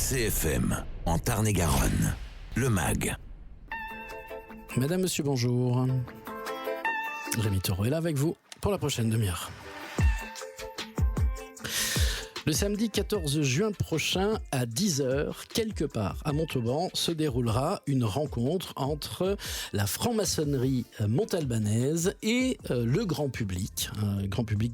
CFM, en Tarn-et-Garonne, le MAG. Madame, monsieur, bonjour. Rémi Taureau est là avec vous pour la prochaine demi-heure. Le samedi 14 juin prochain à 10h, quelque part à Montauban, se déroulera une rencontre entre la franc-maçonnerie montalbanaise et le grand public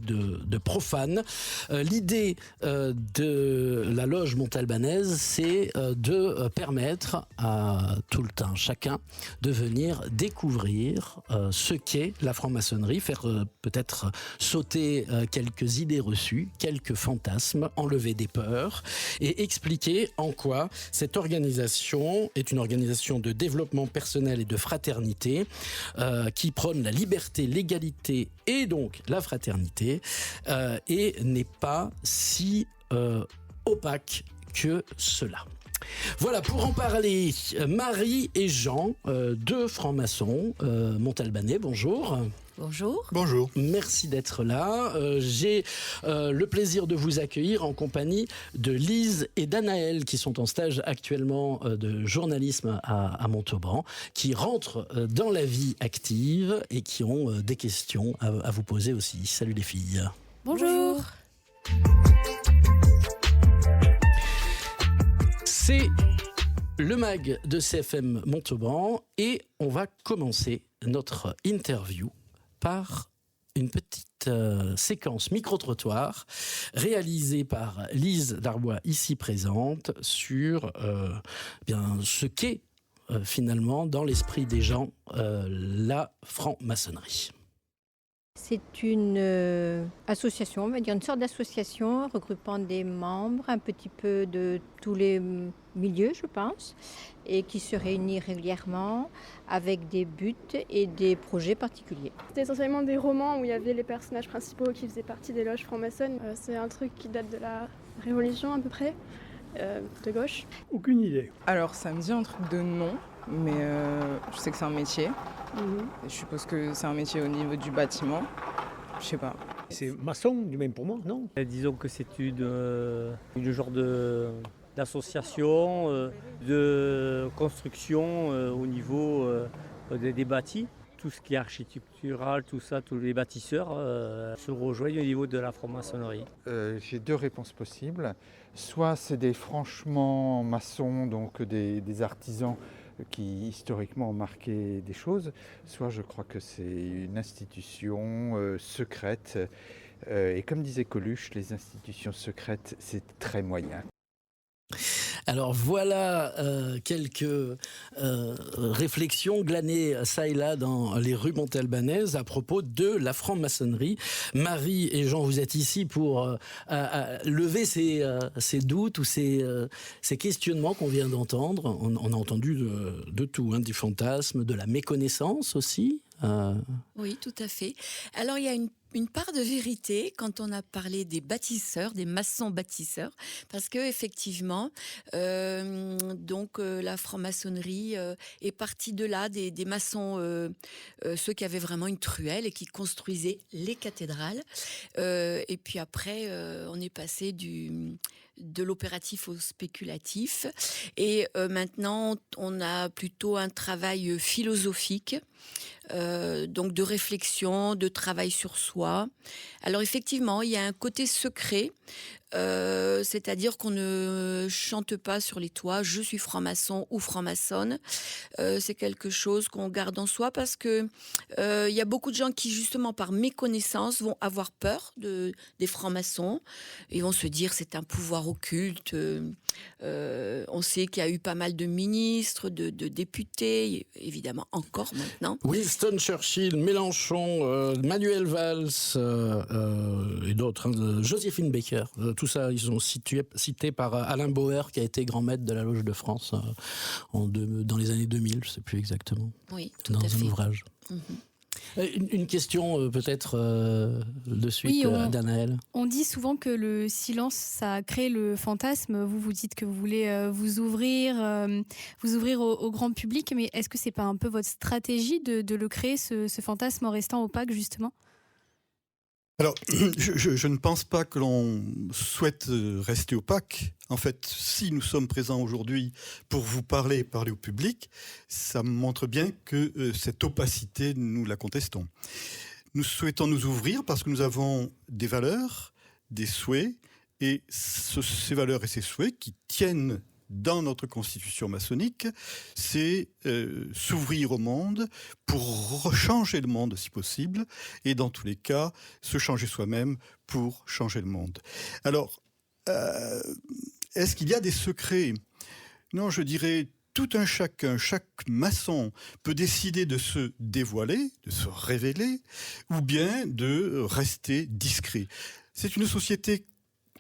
de profanes. L'idée de la loge montalbanaise, c'est de permettre à tout le temps chacun de venir découvrir ce qu'est la franc-maçonnerie, faire peut-être sauter quelques idées reçues, quelques fantasmes, enlever des peurs et expliquer en quoi cette organisation est une organisation de développement personnel et de fraternité qui prône la liberté, l'égalité et donc la fraternité et n'est pas si opaque que cela. Voilà, pour en parler, Marie et Jean, deux francs-maçons montalbanais, bonjour. Bonjour. Bonjour. Merci d'être là. J'ai le plaisir de vous accueillir en compagnie de Lise et d'Anaël qui sont en stage actuellement de journalisme à Montauban, qui rentrent dans la vie active et qui ont des questions à vous poser aussi. Salut les filles. Bonjour. C'est le MAG de CFM Montauban et on va commencer notre interview par une petite séquence micro-trottoir réalisée par Lise Darbois, ici présente, sur ce qu'est finalement dans l'esprit des gens la franc-maçonnerie. C'est une association, on va dire une sorte d'association regroupant des membres un petit peu de tous les milieux, je pense, et qui se réunit régulièrement avec des buts et des projets particuliers. C'était essentiellement des romans où il y avait les personnages principaux qui faisaient partie des loges franc-maçonnes. C'est un truc qui date de la Révolution à peu près, de gauche. Aucune idée. Alors, ça me dit un truc de nom, mais je sais que c'est un métier. Je suppose que c'est un métier au niveau du bâtiment. Je sais pas. C'est maçon, du même pour moi, non? Disons que c'est une genre d'association, de construction au niveau des bâtis. Tout ce qui est architectural, tout ça, tous les bâtisseurs se rejoignent au niveau de la franc-maçonnerie. J'ai deux réponses possibles. Soit c'est des franchement maçons, donc des artisans qui historiquement ont marqué des choses, soit je crois que c'est une institution secrète. Et comme disait Coluche, les institutions secrètes, c'est très moyen. Alors voilà quelques réflexions glanées ça et là dans les rues montalbanaises à propos de la franc-maçonnerie. Marie et Jean, vous êtes ici pour lever ces doutes ou ces questionnements qu'on vient d'entendre. On a entendu de tout, hein, du fantasme, de la méconnaissance aussi. Oui, tout à fait. Alors, il y a une part de vérité quand on a parlé des bâtisseurs, des maçons bâtisseurs, parce que effectivement, la franc-maçonnerie est partie de là, des maçons, ceux qui avaient vraiment une truelle et qui construisaient les cathédrales. Et puis après, on est passé de l'opératif au spéculatif. Et maintenant, on a plutôt un travail philosophique, donc de réflexion, de travail sur soi. Alors effectivement, il y a un côté secret, c'est-à-dire qu'on ne chante pas sur les toits « je suis franc-maçon » ou « franc-maçonne ». C'est quelque chose qu'on garde en soi parce que il y a beaucoup de gens qui, justement, par méconnaissance, vont avoir peur des francs-maçons. Ils vont se dire c'est un pouvoir occulte. On sait qu'il y a eu pas mal de ministres, de députés, évidemment encore maintenant. Winston Churchill, Mélenchon, Manuel Valls et d'autres, hein, Joséphine Baker, tout ça, ils sont cités par Alain Bauer, qui a été grand maître de la Loge de France dans les années 2000, je ne sais plus exactement, oui, tout dans à un fait. ouvrage. Une question peut-être de suite d'Anaël. On dit souvent que le silence, ça crée le fantasme. Vous dites que vous voulez vous ouvrir au grand public, mais est-ce que c'est pas un peu votre stratégie de le créer, ce fantasme, en restant opaque, justement ? Alors, je ne pense pas que l'on souhaite rester opaque. En fait, si nous sommes présents aujourd'hui pour vous parler au public, ça montre bien que cette opacité, nous la contestons. Nous souhaitons nous ouvrir parce que nous avons des valeurs, des souhaits, et ces valeurs et ces souhaits qui tiennent dans notre constitution maçonnique, c'est s'ouvrir au monde pour changer le monde si possible, et dans tous les cas, se changer soi-même pour changer le monde. Alors, est-ce qu'il y a des secrets ? Non, je dirais tout un chacun, chaque maçon peut décider de se dévoiler, de se révéler, ou bien de rester discret. C'est une société.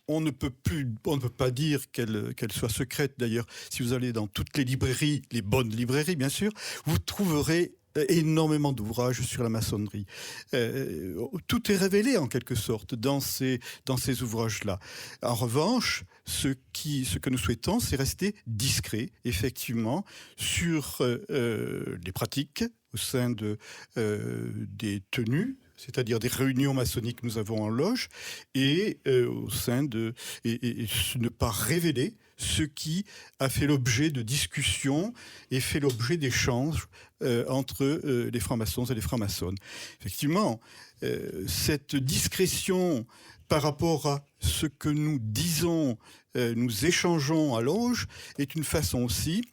On ne peut pas dire qu'elle soit secrète. D'ailleurs, si vous allez dans toutes les librairies, les bonnes librairies bien sûr, vous trouverez énormément d'ouvrages sur la maçonnerie. Tout est révélé en quelque sorte dans ces ouvrages-là. En revanche, ce que nous souhaitons, c'est rester discret, effectivement, sur les pratiques au sein des tenues, c'est-à-dire des réunions maçonniques que nous avons en loge, et au sein et ne pas révéler ce qui a fait l'objet de discussions et fait l'objet d'échanges entre les francs-maçons et les francs-maçonnes. Effectivement, cette discrétion par rapport à ce que nous disons, nous échangeons à loge, est une façon aussi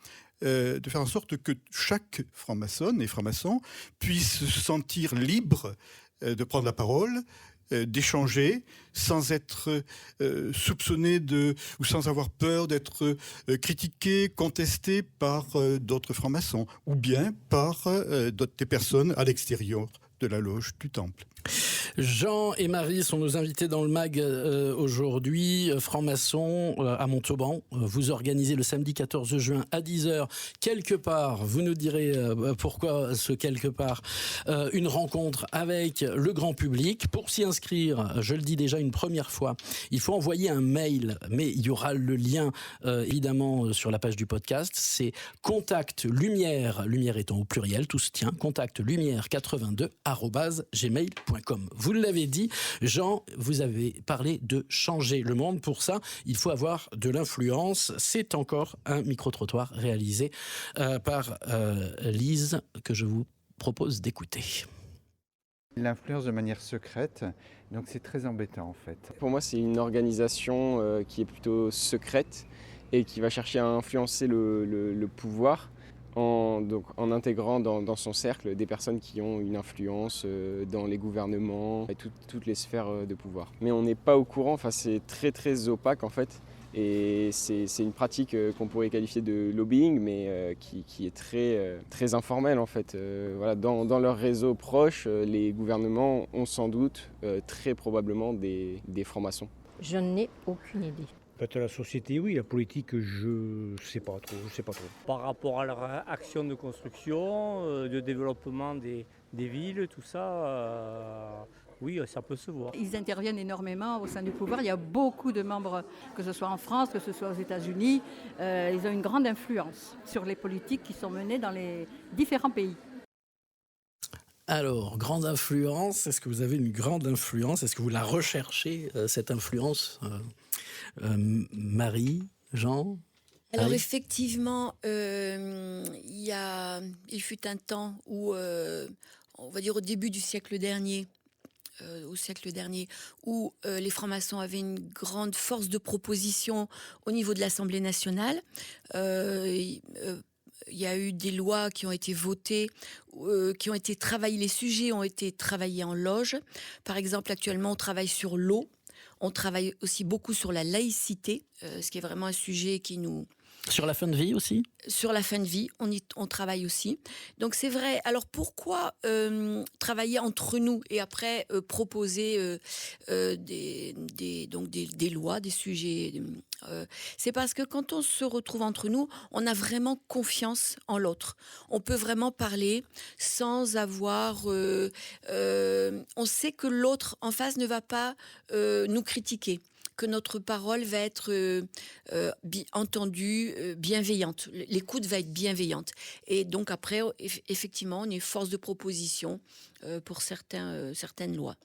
de faire en sorte que chaque franc-maçonne et franc-maçon puisse se sentir libre de prendre la parole, d'échanger, sans être soupçonné ou sans avoir peur d'être critiqué, contesté par d'autres francs-maçons, ou bien par des personnes à l'extérieur de la loge du Temple. Jean et Marie sont nos invités dans le MAG aujourd'hui, francs-maçons à Montauban. Vous organisez le samedi 14 juin à 10h, quelque part, vous nous direz pourquoi ce quelque part, une rencontre avec le grand public. Pour s'y inscrire, je le dis déjà une première fois, il faut envoyer un mail, mais il y aura le lien évidemment sur la page du podcast. C'est contact lumière étant au pluriel, tout se tient, contact lumière82@gmail.com. Vous l'avez dit, Jean, vous avez parlé de changer le monde. Pour ça, il faut avoir de l'influence. C'est encore un micro-trottoir réalisé par Lise que je vous propose d'écouter. L'influence de manière secrète, donc c'est très embêtant en fait. Pour moi, c'est une organisation qui est plutôt secrète et qui va chercher à influencer le pouvoir en intégrant dans son cercle des personnes qui ont une influence dans les gouvernements et toutes les sphères de pouvoir. Mais on n'est pas au courant, enfin, c'est très très opaque en fait. Et c'est une pratique qu'on pourrait qualifier de lobbying, mais qui est très informelle en fait. Voilà, dans leur réseau proche, les gouvernements ont sans doute très probablement des francs-maçons. Je n'ai aucune idée. Peut-être la société, oui, la politique, je sais pas trop. Par rapport à leur action de construction, de développement des villes, tout ça, oui, ça peut se voir. Ils interviennent énormément au sein du pouvoir. Il y a beaucoup de membres, que ce soit en France, que ce soit aux États-Unis. Ils ont une grande influence sur les politiques qui sont menées dans les différents pays. Alors, grande influence, est-ce que vous avez une grande influence ? Est-ce que vous la recherchez, cette influence Marie, Jean ? Alors Marie ? effectivement, il fut un temps où, on va dire au début du siècle dernier, où les francs-maçons avaient une grande force de proposition au niveau de l'Assemblée nationale. Il y a eu des lois qui ont été votées, qui ont été travaillées, les sujets ont été travaillés en loge. Par exemple, actuellement, on travaille sur l'eau. On travaille aussi beaucoup sur la laïcité, ce qui est vraiment un sujet qui nous... Sur la fin de vie aussi ? Sur la fin de vie, on travaille aussi. Donc c'est vrai. Alors pourquoi travailler entre nous et après proposer des lois, des sujets c'est parce que quand on se retrouve entre nous, on a vraiment confiance en l'autre. On peut vraiment parler sans avoir... on sait que l'autre en face ne va pas nous critiquer, que notre parole va être entendue, bienveillante. L'écoute va être bienveillante. Et donc après, effectivement, on est force de proposition pour certaines lois.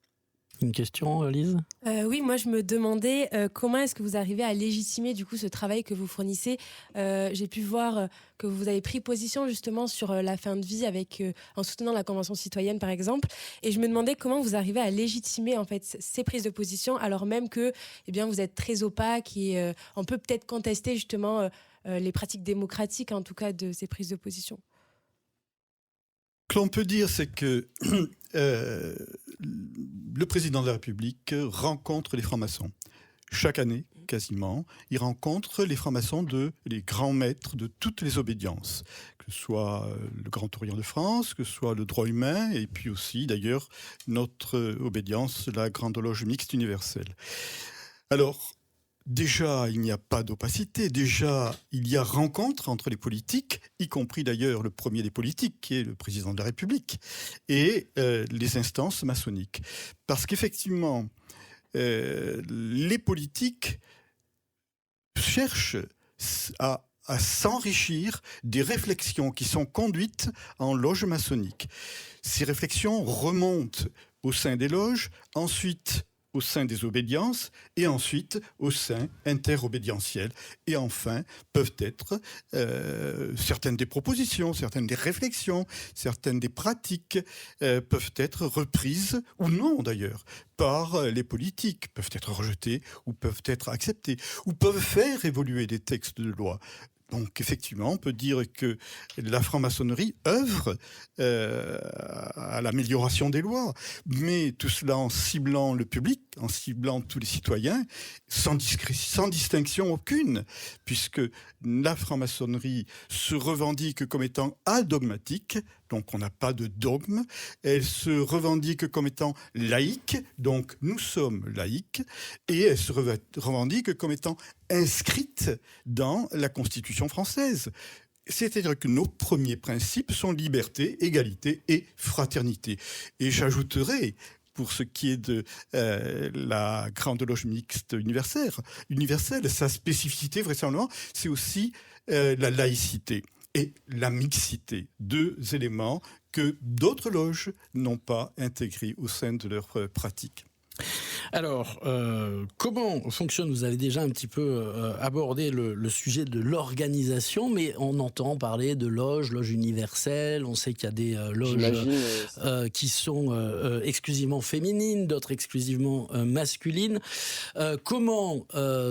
Une question, Lise ? Oui, moi je me demandais comment est-ce que vous arrivez à légitimer du coup ce travail que vous fournissez. J'ai pu voir que vous avez pris position justement sur la fin de vie en soutenant la Convention citoyenne par exemple. Et je me demandais comment vous arrivez à légitimer en fait ces prises de position alors même que vous êtes très opaque et on peut peut-être contester justement les pratiques démocratiques en tout cas de ces prises de position. Ce que l'on peut dire, c'est que le président de la République rencontre les francs-maçons. Chaque année, quasiment, il rencontre les francs-maçons, les grands maîtres de toutes les obédiences, que ce soit le Grand Orient de France, que ce soit le droit humain, et puis aussi, d'ailleurs, notre obédience, la Grande Loge Mixte Universelle. Alors, déjà, il n'y a pas d'opacité. Déjà, il y a rencontre entre les politiques, y compris d'ailleurs le premier des politiques, qui est le président de la République, et les instances maçonniques. Parce qu'effectivement, les politiques cherchent à s'enrichir des réflexions qui sont conduites en loge maçonnique. Ces réflexions remontent au sein des loges, ensuite au sein des obédiences et ensuite au sein interobédientiel. Et enfin, peuvent être certaines des propositions, certaines des réflexions, certaines des pratiques peuvent être reprises, ou non d'ailleurs, par les politiques, peuvent être rejetées ou peuvent être acceptées, ou peuvent faire évoluer des textes de loi. Donc effectivement, on peut dire que la franc-maçonnerie œuvre à l'amélioration des lois, mais tout cela en ciblant le public, en ciblant tous les citoyens, sans distinction aucune, puisque la franc-maçonnerie se revendique comme étant adogmatique, donc on n'a pas de dogme, elle se revendique comme étant laïque, donc nous sommes laïques, et elle se revendique comme étant inscrite dans la Constitution française. C'est-à-dire que nos premiers principes sont liberté, égalité et fraternité. Et j'ajouterai, pour ce qui est de la Grande Loge Mixte universelle, sa spécificité vraisemblablement, c'est aussi la laïcité et la mixité, deux éléments que d'autres loges n'ont pas intégrés au sein de leur pratique. Alors, comment fonctionne, vous avez déjà un petit peu abordé le sujet de l'organisation, mais on entend parler de loges universelles, on sait qu'il y a des loges qui sont exclusivement féminines, d'autres exclusivement masculines. Comment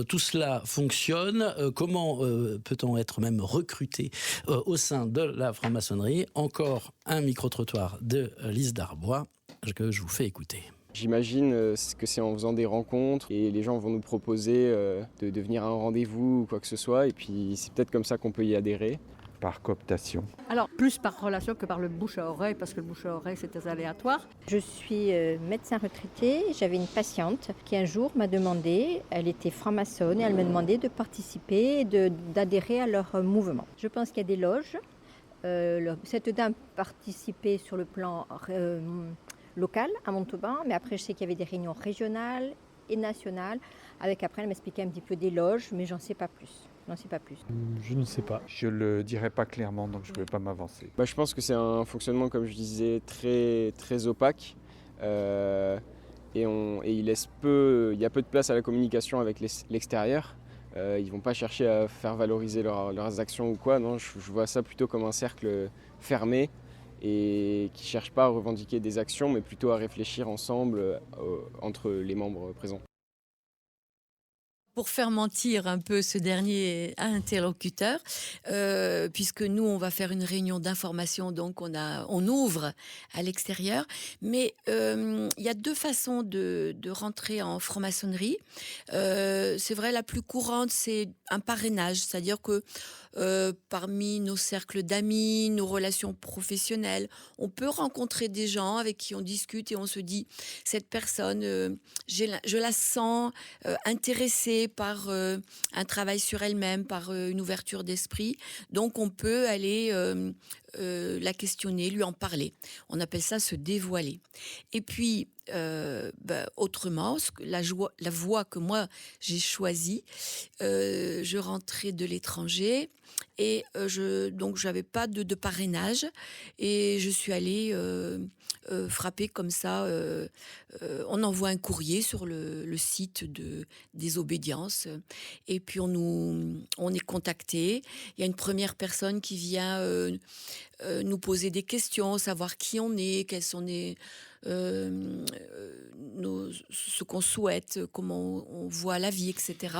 tout cela fonctionne ? Comment peut-on être même recruté au sein de la franc-maçonnerie ? Encore un micro-trottoir de Lise Darbois que je vous fais écouter. J'imagine que c'est en faisant des rencontres et les gens vont nous proposer de venir à un rendez-vous ou quoi que ce soit, et puis c'est peut-être comme ça qu'on peut y adhérer. Par cooptation. Alors, plus par relation que par le bouche à oreille, parce que le bouche à oreille, c'est très aléatoire. Je suis médecin retraité. J'avais une patiente qui un jour m'a demandé, elle était franc-maçonne, et elle me demandait de participer, d'adhérer à leur mouvement. Je pense qu'il y a des loges. Cette dame participait sur le plan local à Montauban, mais après je sais qu'il y avait des réunions régionales et nationales. Après elle m'expliquait un petit peu des loges, mais j'en sais pas plus. Je ne sais pas. Je le dirai pas clairement, donc je ne vais pas m'avancer. Je pense que c'est un fonctionnement, comme je disais, très, très opaque. Et il y a peu de place à la communication avec l'extérieur. Ils ne vont pas chercher à faire valoriser leurs actions ou quoi. Non, je vois ça plutôt comme un cercle fermé et qui ne cherche pas à revendiquer des actions, mais plutôt à réfléchir ensemble entre les membres présents. Pour faire mentir un peu ce dernier interlocuteur, puisque nous, on va faire une réunion d'information, donc on ouvre à l'extérieur. Mais il y a deux façons de rentrer en franc-maçonnerie. C'est vrai, la plus courante, c'est un parrainage, c'est-à-dire que parmi nos cercles d'amis, nos relations professionnelles, on peut rencontrer des gens avec qui on discute et on se dit, cette personne, je la sens intéressée par un travail sur elle-même, par une ouverture d'esprit. Donc on peut aller la questionner, lui en parler. On appelle ça se dévoiler. Et puis, autrement, la voie que moi j'ai choisie. Je rentrais de l'étranger et donc j'avais pas de parrainage et je suis allée frapper comme ça. On envoie un courrier sur le site des obédiences et puis on est contacté. Il y a une première personne qui vient nous poser des questions, savoir qui on est, quels sont ce qu'on souhaite, comment on voit la vie, etc.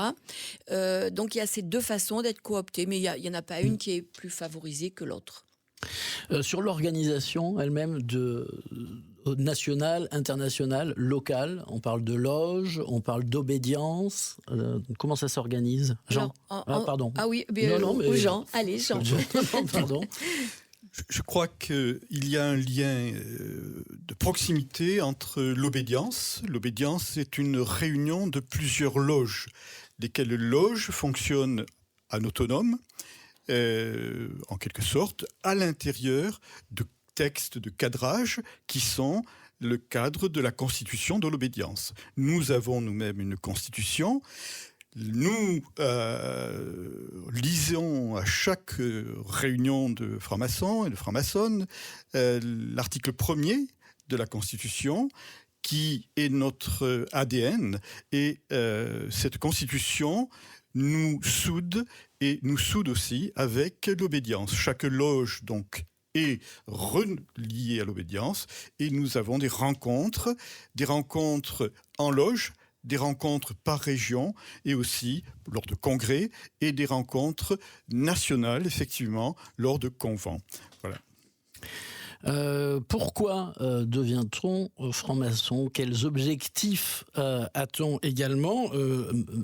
Donc il y a ces deux façons d'être coopté, mais il n'y en a pas une qui est plus favorisée que l'autre. Sur l'organisation elle-même nationale, internationale, locale, on parle de loge, on parle d'obédience. Comment ça s'organise, Jean? Pardon. Ah oui, Jean. Allez, Jean. Pardon. Je crois qu'il y a un lien de proximité entre l'obédience. L'obédience est une réunion de plusieurs loges, lesquelles loges fonctionnent en autonome, en quelque sorte, à l'intérieur de textes de cadrage qui sont le cadre de la constitution de l'obédience. Nous avons nous-mêmes une constitution. Nous lisons à chaque réunion de francs-maçons et de francs-maçonnes l'article 1er de la Constitution qui est notre ADN et cette Constitution nous soude et nous soude aussi avec l'obédience. Chaque loge donc est reliée à l'obédience et nous avons des rencontres en loge, des rencontres par région et aussi lors de congrès et des rencontres nationales, effectivement, lors de convents. Voilà. Pourquoi devient-on franc-maçon? Quels objectifs a-t-on également?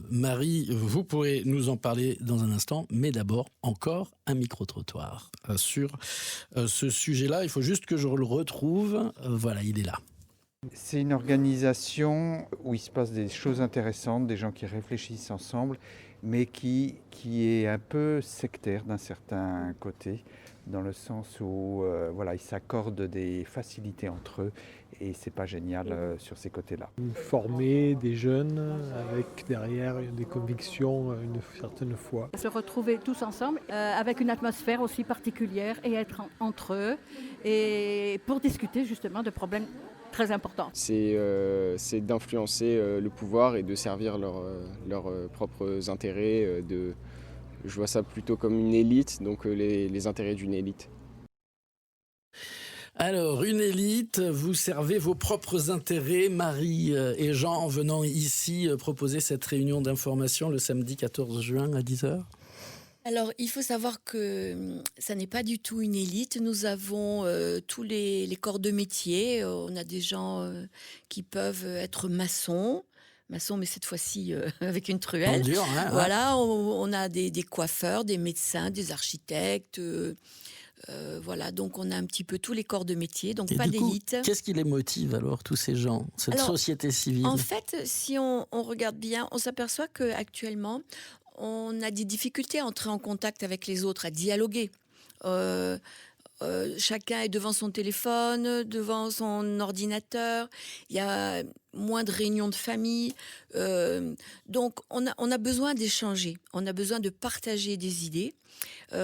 Marie, vous pourrez nous en parler dans un instant, mais d'abord, encore un micro-trottoir sur ce sujet-là. Il faut juste que je le retrouve. Voilà, il est là. C'est une organisation où il se passe des choses intéressantes, des gens qui réfléchissent ensemble, mais qui est un peu sectaire d'un certain côté, dans le sens où ils s'accordent des facilités entre eux et c'est pas génial sur ces côtés-là. Former des jeunes avec derrière des convictions, une certaine foi. Se retrouver tous ensemble avec une atmosphère aussi particulière et être entre eux et pour discuter justement de problèmes très important. C'est d'influencer le pouvoir et de servir leurs propres intérêts. Je vois ça plutôt comme une élite, donc les intérêts d'une élite. Alors, une élite, vous servez vos propres intérêts, Marie et Jean, en venant ici proposer cette réunion d'information le samedi 14 juin à 10h. Alors, il faut savoir que ça n'est pas du tout une élite. Nous avons tous les corps de métier. On a des gens qui peuvent être maçons, mais cette fois-ci avec une truelle. Dur, hein, voilà, on a des coiffeurs, des médecins, des architectes. Voilà, donc on a un petit peu tous les corps de métier, donc et pas d'élite. Qu'est-ce qui les motive alors, tous ces gens, cette société civile? En fait, si on regarde bien, on s'aperçoit qu'actuellement, on a des difficultés à entrer en contact avec les autres, à dialoguer. Chacun est devant son téléphone, devant son ordinateur. Il y a moins de réunions de famille. Donc, on a besoin d'échanger. On a besoin de partager des idées.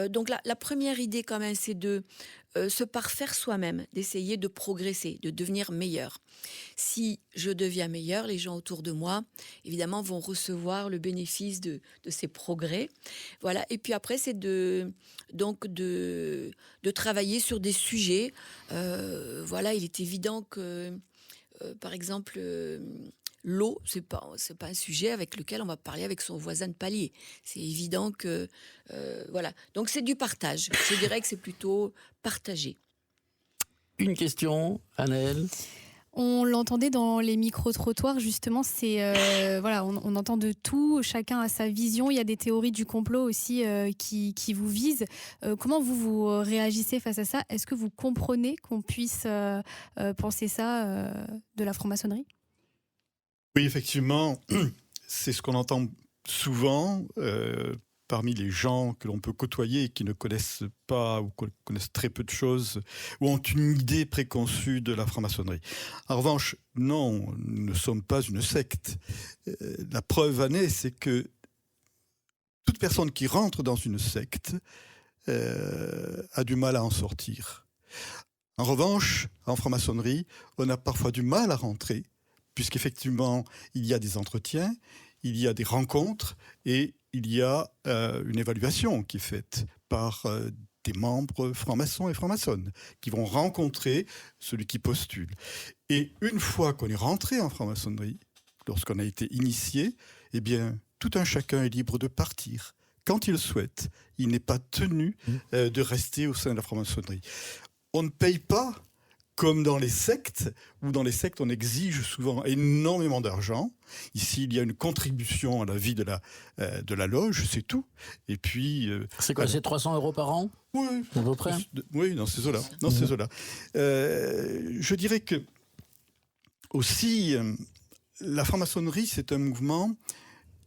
Donc, la première idée, quand même, c'est de se parfaire soi-même, d'essayer de progresser, de devenir meilleur. Si je deviens meilleur, les gens autour de moi, évidemment, vont recevoir le bénéfice de ces progrès. Voilà. Et puis après, c'est de travailler sur des sujets. Voilà, il est évident que, par exemple, l'eau, c'est pas un sujet avec lequel on va parler avec son voisin de palier. C'est évident que voilà. Donc c'est du partage. Je dirais que c'est plutôt partagé. Une question, Anaëlle. On l'entendait dans les micro-trottoirs, justement, c'est voilà, on entend de tout, chacun a sa vision, il y a des théories du complot aussi qui vous visent. Comment vous réagissez face à ça? Est-ce que vous comprenez qu'on puisse penser ça de la franc-maçonnerie? Oui, effectivement, c'est ce qu'on entend souvent. parmi les gens que l'on peut côtoyer et qui ne connaissent pas ou connaissent très peu de choses ou ont une idée préconçue de la franc-maçonnerie. En revanche, non, nous ne sommes pas une secte. La preuve en est, c'est que toute personne qui rentre dans une secte a du mal à en sortir. En revanche, en franc-maçonnerie, on a parfois du mal à rentrer, puisqu'effectivement, il y a des entretiens, il y a des rencontres et il y a une évaluation qui est faite par des membres francs-maçons et francs-maçonnes qui vont rencontrer celui qui postule. Et une fois qu'on est rentré en franc-maçonnerie, lorsqu'on a été initié, eh bien, tout un chacun est libre de partir quand il souhaite. Il n'est pas tenu de rester au sein de la franc-maçonnerie. On ne paye pas comme dans les sectes, où dans les sectes on exige souvent énormément d'argent. Ici, il y a une contribution à la vie de la loge, c'est tout. Et puis... c'est quoi, c'est 300 € par an? Oui, à peu près. Oui, dans ces eaux-là. Dans ces eaux-là. Je dirais que aussi, la franc-maçonnerie, c'est un mouvement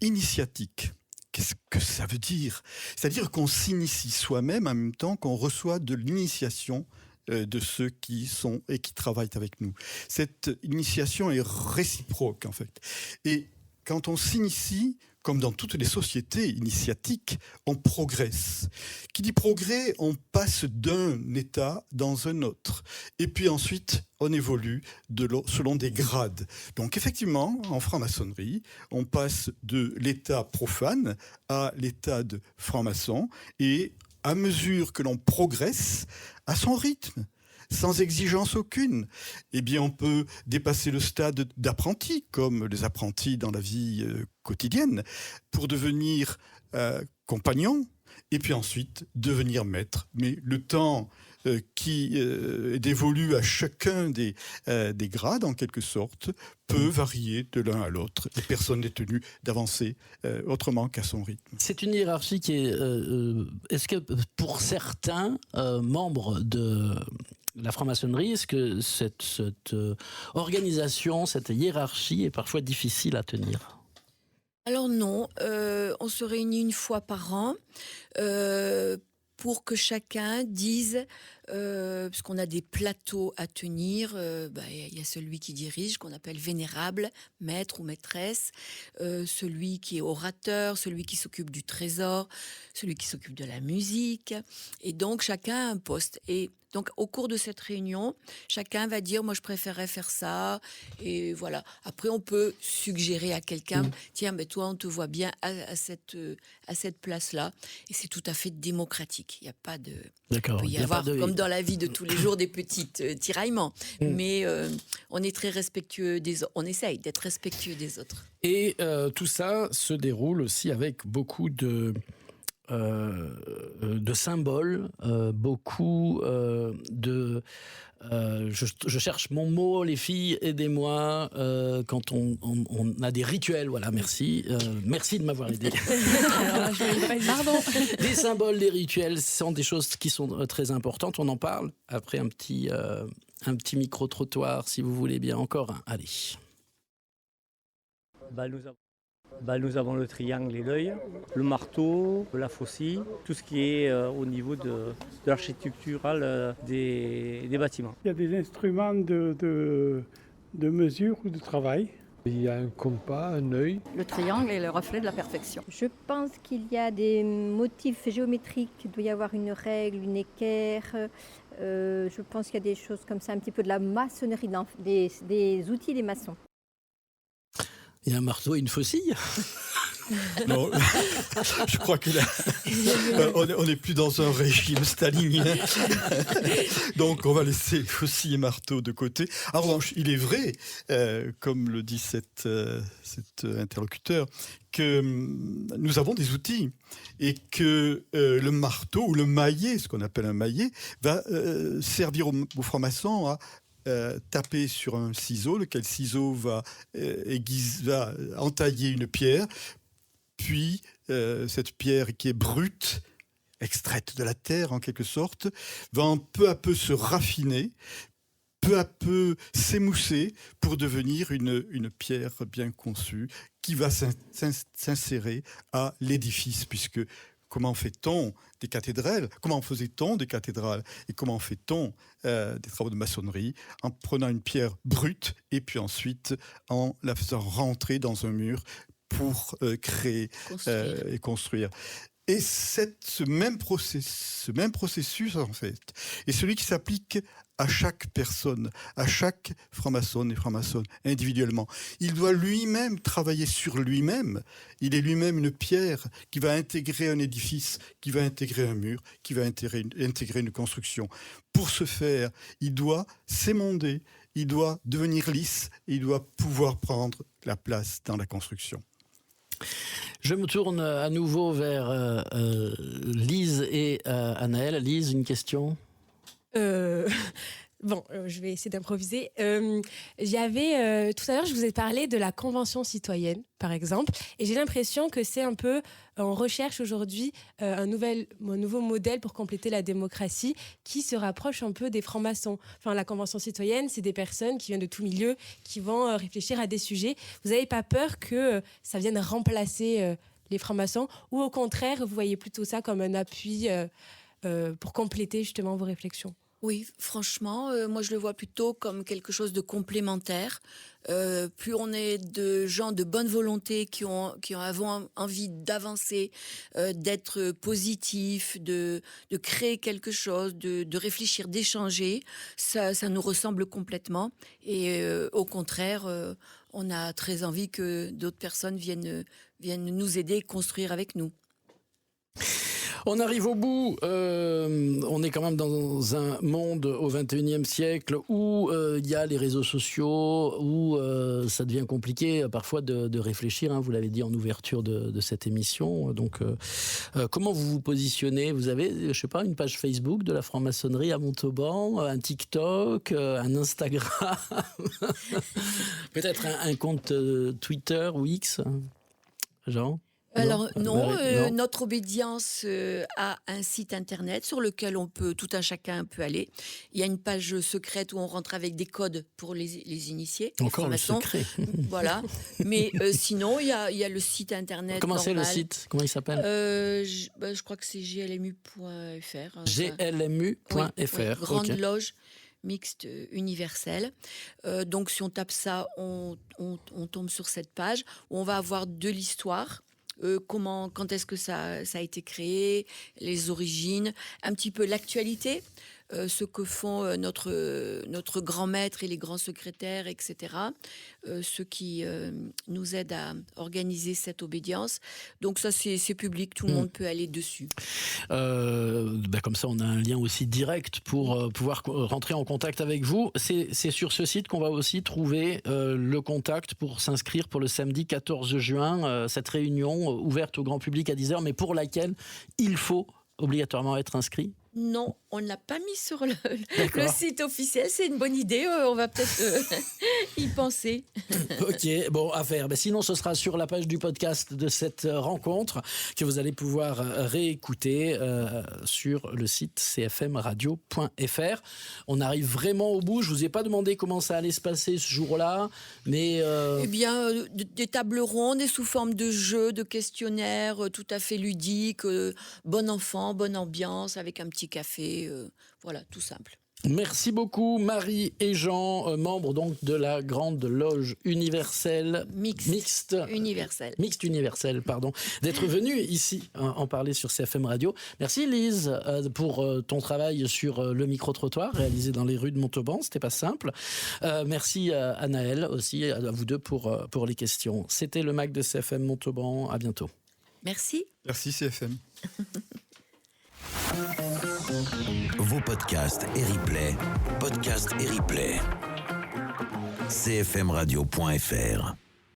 initiatique. Qu'est-ce que ça veut dire? C'est-à-dire qu'on s'initie soi-même en même temps qu'on reçoit de l'initiation de ceux qui sont et qui travaillent avec nous. Cette initiation est réciproque, en fait. Et quand on s'initie, comme dans toutes les sociétés initiatiques, on progresse. Qui dit progrès, on passe d'un état dans un autre. Et puis ensuite, on évolue selon des grades. Donc effectivement, en franc-maçonnerie, on passe de l'état profane à l'état de franc-maçon. Et à mesure que l'on progresse, à son rythme, sans exigence aucune, eh bien on peut dépasser le stade d'apprenti, comme les apprentis dans la vie quotidienne, pour devenir compagnon, et puis ensuite devenir maître. Mais le temps qui est dévolu à chacun des grades, en quelque sorte, peut varier de l'un à l'autre. Et personne n'est tenu d'avancer autrement qu'à son rythme. C'est une hiérarchie qui est... est-ce que pour certains membres de la franc-maçonnerie, est-ce que cette organisation, cette hiérarchie est parfois difficile à tenir? Alors non, on se réunit une fois par an pour que chacun dise, puisqu'on a des plateaux à tenir, y a celui qui dirige, qu'on appelle vénérable, maître ou maîtresse, celui qui est orateur, celui qui s'occupe du trésor, celui qui s'occupe de la musique, et donc chacun a un poste. Et donc, au cours de cette réunion, chacun va dire « moi, je préférerais faire ça ». Et voilà. Après, on peut suggérer à quelqu'un « tiens, mais toi, on te voit bien à cette place-là ». Et c'est tout à fait démocratique. Il n'y a pas de... D'accord. Il peut y avoir, comme dans la vie de tous les jours, des petits tiraillements. Mais on est très respectueux des autres. On essaye d'être respectueux des autres. Et tout ça se déroule aussi avec beaucoup de symboles, beaucoup de... je cherche mon mot, les filles, aidez-moi, quand on a des rituels, voilà, merci. Merci de m'avoir aidé. Pardon. Des symboles, des rituels, ce sont des choses qui sont très importantes. On en parle après un petit micro-trottoir, si vous voulez bien. Encore un, allez. Nous avons le triangle et l'œil, le marteau, la faucille, tout ce qui est au niveau de l'architectural des bâtiments. Il y a des instruments de mesure ou de travail. Il y a un compas, un œil. Le triangle est le reflet de la perfection. Je pense qu'il y a des motifs géométriques. Il doit y avoir une règle, une équerre. Je pense qu'il y a des choses comme ça, un petit peu de la maçonnerie, des outils des maçons. Il y a un marteau et une faucille. Non, je crois que là, on n'est plus dans un régime stalinien. Donc, on va laisser faucille et marteau de côté. En revanche, il est vrai, comme le dit cet interlocuteur, que nous avons des outils et que le marteau ou le maillet, ce qu'on appelle un maillet, va servir aux francs-maçons à taper sur un ciseau, lequel ciseau va entailler une pierre, puis cette pierre qui est brute, extraite de la terre en quelque sorte, va peu à peu se raffiner, peu à peu s'émousser pour devenir une pierre bien conçue qui va s'insérer à l'édifice, puisque comment fait-on des cathédrales, comment faisait-on des cathédrales et comment fait-on des travaux de maçonnerie en prenant une pierre brute et puis ensuite en la faisant rentrer dans un mur pour créer et construire. Et ce même processus, en fait, est celui qui s'applique à chaque personne, à chaque franc-maçon et franc-maçonne individuellement. Il doit lui-même travailler sur lui-même. Il est lui-même une pierre qui va intégrer un édifice, qui va intégrer un mur, qui va intégrer une construction. Pour ce faire, il doit s'émonder, il doit devenir lisse, et il doit pouvoir prendre la place dans la construction. Je me tourne à nouveau vers Lise et Anaëlle. Lise, une question ? Bon, je vais essayer d'improviser. Tout à l'heure, je vous ai parlé de la Convention citoyenne, par exemple, et j'ai l'impression que c'est un peu, on recherche aujourd'hui un nouveau modèle pour compléter la démocratie qui se rapproche un peu des francs-maçons. Enfin, la Convention citoyenne, c'est des personnes qui viennent de tous milieux, qui vont réfléchir à des sujets. Vous n'avez pas peur que ça vienne remplacer les francs-maçons, ou au contraire, vous voyez plutôt ça comme un appui pour compléter justement vos réflexions ? Oui, franchement, moi je le vois plutôt comme quelque chose de complémentaire. Plus on est de gens de bonne volonté qui ont envie d'avancer, d'être positifs, de créer quelque chose, de réfléchir, d'échanger, ça nous ressemble complètement. Et au contraire, on a très envie que d'autres personnes viennent nous aider et construire avec nous. On arrive au bout. On est quand même dans un monde au XXIe siècle où il y a les réseaux sociaux, où ça devient compliqué parfois de réfléchir. Hein, vous l'avez dit en ouverture de cette émission. Donc, comment vous vous positionnez ? Vous avez, je sais pas, une page Facebook de la franc-maçonnerie à Montauban, un TikTok, un Instagram, peut-être un compte Twitter ou X, Jean ? Alors non, notre obédience a un site internet sur lequel tout un chacun peut aller. Il y a une page secrète où on rentre avec des codes pour les initiés. Encore le secret. Voilà. Mais sinon, il y a le site internet. Comment normal. c'est le site ? Comment il s'appelle ? Je crois que c'est glmu.fr. glmu.fr. Oui, Grande Loge mixte universelle. Donc si on tape ça, on tombe sur cette page où on va avoir de l'histoire. Quand est-ce que ça a été créé, les origines, un petit peu l'actualité, ce que font notre grand maître et les grands secrétaires, etc. Ceux qui nous aident à organiser cette obédience. Donc ça, c'est public, tout le monde peut aller dessus. Comme ça, on a un lien aussi direct pour pouvoir rentrer en contact avec vous. C'est sur ce site qu'on va aussi trouver le contact pour s'inscrire pour le samedi 14 juin, cette réunion ouverte au grand public à 10h, mais pour laquelle il faut obligatoirement être inscrit. Non, on ne l'a pas mis sur le site officiel. C'est une bonne idée. On va peut-être y penser. Ok, bon, à faire. Ben, sinon, ce sera sur la page du podcast de cette rencontre que vous allez pouvoir réécouter sur le site cfmradio.fr. On arrive vraiment au bout. Je ne vous ai pas demandé comment ça allait se passer ce jour-là, mais... Eh bien, des tables rondes et sous forme de jeux, de questionnaires tout à fait ludiques, bon enfant, bonne ambiance, avec un petit café, voilà, tout simple. Merci beaucoup Marie et Jean, membres donc de la Grande Loge universelle mixte universelle, d'être venus ici en parler sur CFM Radio. Merci Lise pour ton travail sur le micro-trottoir réalisé dans les rues de Montauban, c'était pas simple. Merci à Anaëlle aussi, à vous deux pour les questions. C'était le MAC de CFM Montauban, à bientôt. Merci. Merci CFM. Vos podcasts et replays, cfmradio.fr